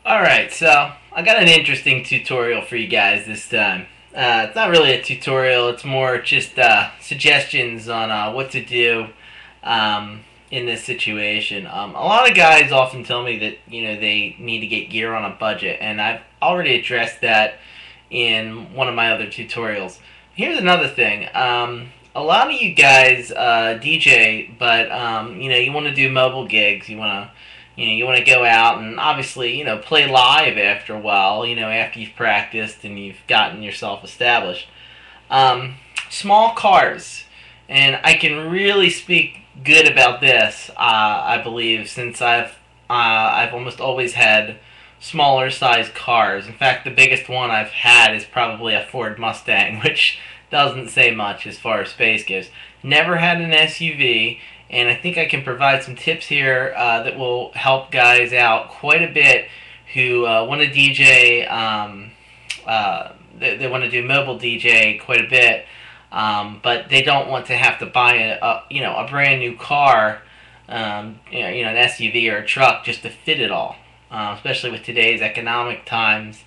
Alright, so I got an interesting tutorial for you guys this time. It's not really a tutorial, it's more just suggestions on what to do in this situation. A lot of guys often tell me that, they need to get gear on a budget, and I've already addressed that in one of my other tutorials. Here's another thing. A lot of you guys DJ, but you want to do mobile gigs. You want to go out and obviously play live after a while. After you've practiced and you've gotten yourself established. Um, Small cars, and I can really speak good about this. I believe since I've almost always had smaller size cars. In fact, the biggest one I've had is probably a Ford Mustang, which doesn't say much as far as space goes. Never had an SUV, and I think I can provide some tips here that will help guys out quite a bit who want to DJ. They want to do mobile DJ quite a bit, but they don't want to have to buy a brand new car, an SUV or a truck just to fit it all. Especially with today's economic times,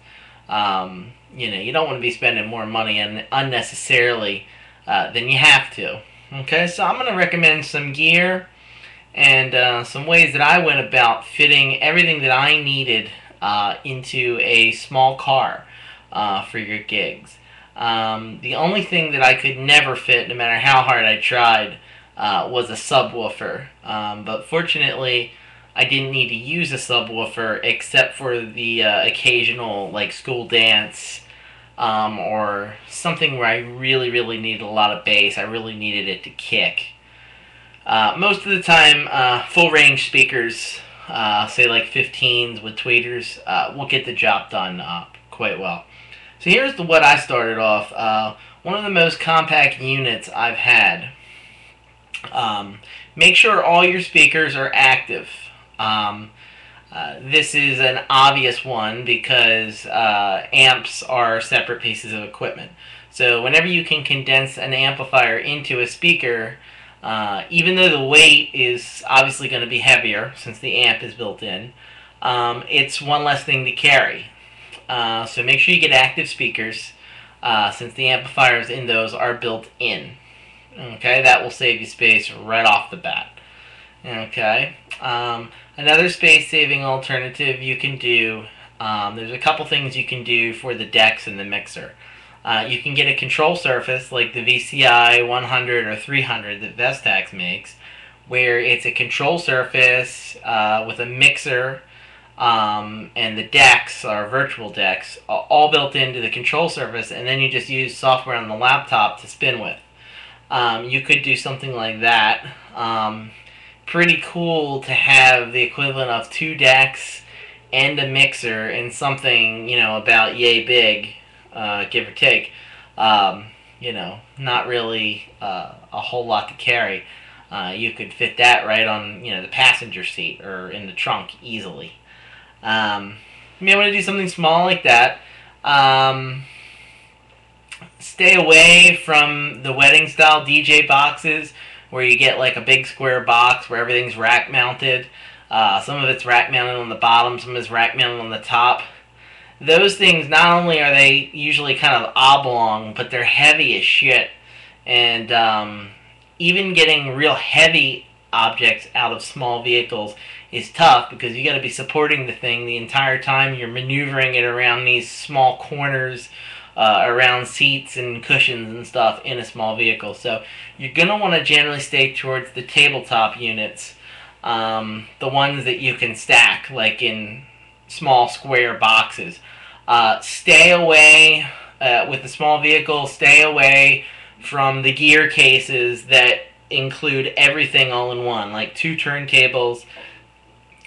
you don't want to be spending more money unnecessarily than you have to. Okay, so I'm going to recommend some gear and some ways that I went about fitting everything that I needed into a small car for your gigs. The only thing that I could never fit, no matter how hard I tried, was a subwoofer. But fortunately, I didn't need to use a subwoofer except for the occasional like school dance or something where I really, really needed a lot of bass. I really needed it to kick. Most of the time, full range speakers, say like 15s with tweeters, will get the job done quite well. So here's what I started off. One of the most compact units I've had. Make sure all your speakers are active. This is an obvious one because amps are separate pieces of equipment. So whenever you can condense an amplifier into a speaker, even though the weight is obviously going to be heavier since the amp is built in, it's one less thing to carry. So make sure you get active speakers since the amplifiers in those are built in. Okay, that will save you space right off the bat. Okay. Another space-saving alternative you can do, there's a couple things you can do for the decks and the mixer. You can get a control surface like the VCI 100 or 300 that Vestax makes, where it's a control surface with a mixer and the decks, or virtual decks, all built into the control surface, and then you just use software on the laptop to spin with. You could do something like that. Pretty cool to have the equivalent of two decks and a mixer in something, about yay big, give or take. Not really a whole lot to carry. You could fit that right on, the passenger seat or in the trunk easily. You may want to do something small like that. Stay away from the wedding style DJ boxes where you get like a big square box where everything's rack mounted. Some of it's rack mounted on the bottom, some is rack mounted on the top. Those things, not only are they usually kind of oblong, but they're heavy as shit. And even getting real heavy objects out of small vehicles is tough because you got to be supporting the thing the entire time you're maneuvering it around these small corners, around seats and cushions and stuff in a small vehicle. So you're going to want to generally stay towards the tabletop units, the ones that you can stack, like in small square boxes. Stay away, with the small vehicle, stay away from the gear cases that include everything all in one, like two turntables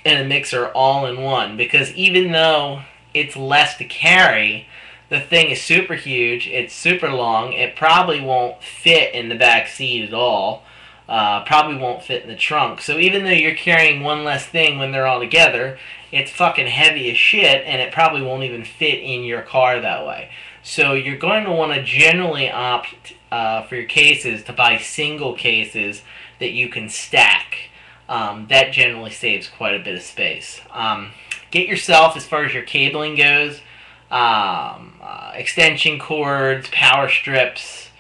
and a mixer all in one, because even though it's less to carry, the thing is super huge, it's super long, it probably won't fit in the back seat at all, probably won't fit in the trunk. So even though you're carrying one less thing when they're all together, it's fucking heavy as shit, and it probably won't even fit in your car that way. So you're going to want to generally opt for your cases to buy single cases that you can stack. That generally saves quite a bit of space. get yourself, as far as your cabling goes, extension cords, power strips,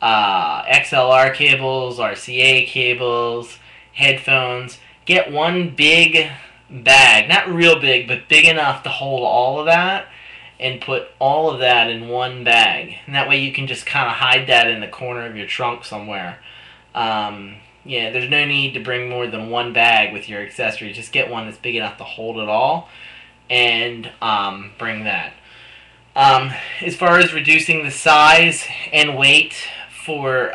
XLR cables, RCA cables, headphones. Get one big bag, not real big, but big enough to hold all of that, and put all of that in one bag. And that way you can just kind of hide that in the corner of your trunk somewhere. Yeah, there's no need to bring more than one bag with your accessories. Just get one that's big enough to hold it all, and bring that. As far as reducing the size and weight for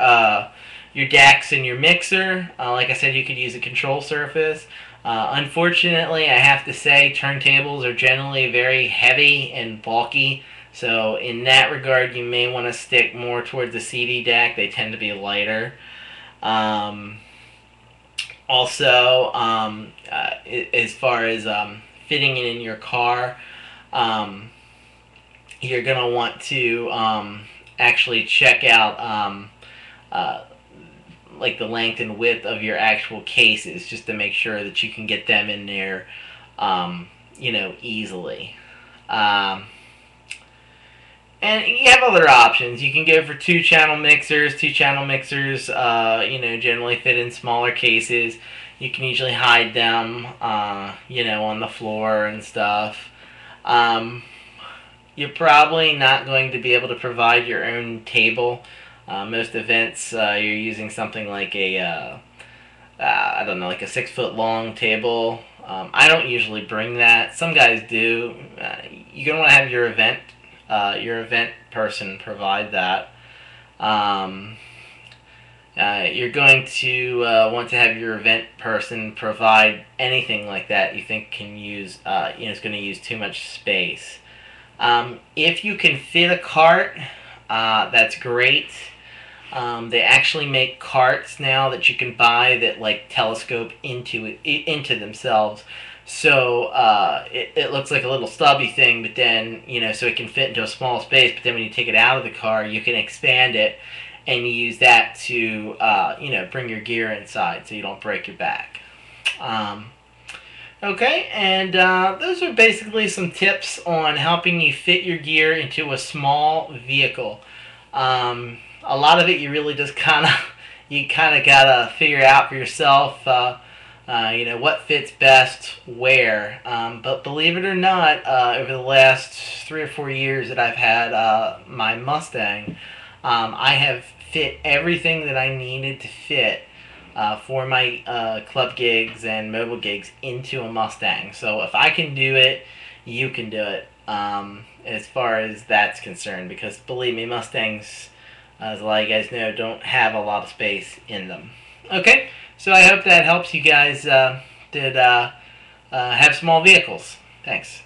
your decks and your mixer, like I said, you could use a control surface. Unfortunately, I have to say turntables are generally very heavy and bulky, so in that regard you may want to stick more towards the CD deck. They tend to be lighter. Also, as far as fitting it in your car, you're going to want to actually check out like the length and width of your actual cases, just to make sure that you can get them in there, easily. And you have other options. You can go for two-channel mixers. Two-channel mixers, generally fit in smaller cases. You can usually hide them, on the floor and stuff. You're probably not going to be able to provide your own table. Most events, you're using something like I don't know, like a 6-foot long table. I don't usually bring that. Some guys do. You're going to want to have your event person provide that. You're going to want to have your event person provide anything like that you think can use, is going to use too much space. If you can fit a cart, that's great. They actually make carts now that you can buy that like telescope into themselves. So it looks like a little stubby thing, but then, so it can fit into a small space, but then when you take it out of the car, you can expand it and use that to, bring your gear inside so you don't break your back. Okay, and those are basically some tips on helping you fit your gear into a small vehicle. A lot of it you really just you kind of gotta figure out for yourself, what fits best where. But believe it or not, over the last 3 or 4 years that I've had my Mustang, I have fit everything that I needed to fit for my club gigs and mobile gigs into a Mustang. So if I can do it, you can do it, as far as that's concerned. Because believe me, Mustangs, as a lot of you guys know, don't have a lot of space in them. Okay, so I hope that helps you guys that have small vehicles. Thanks.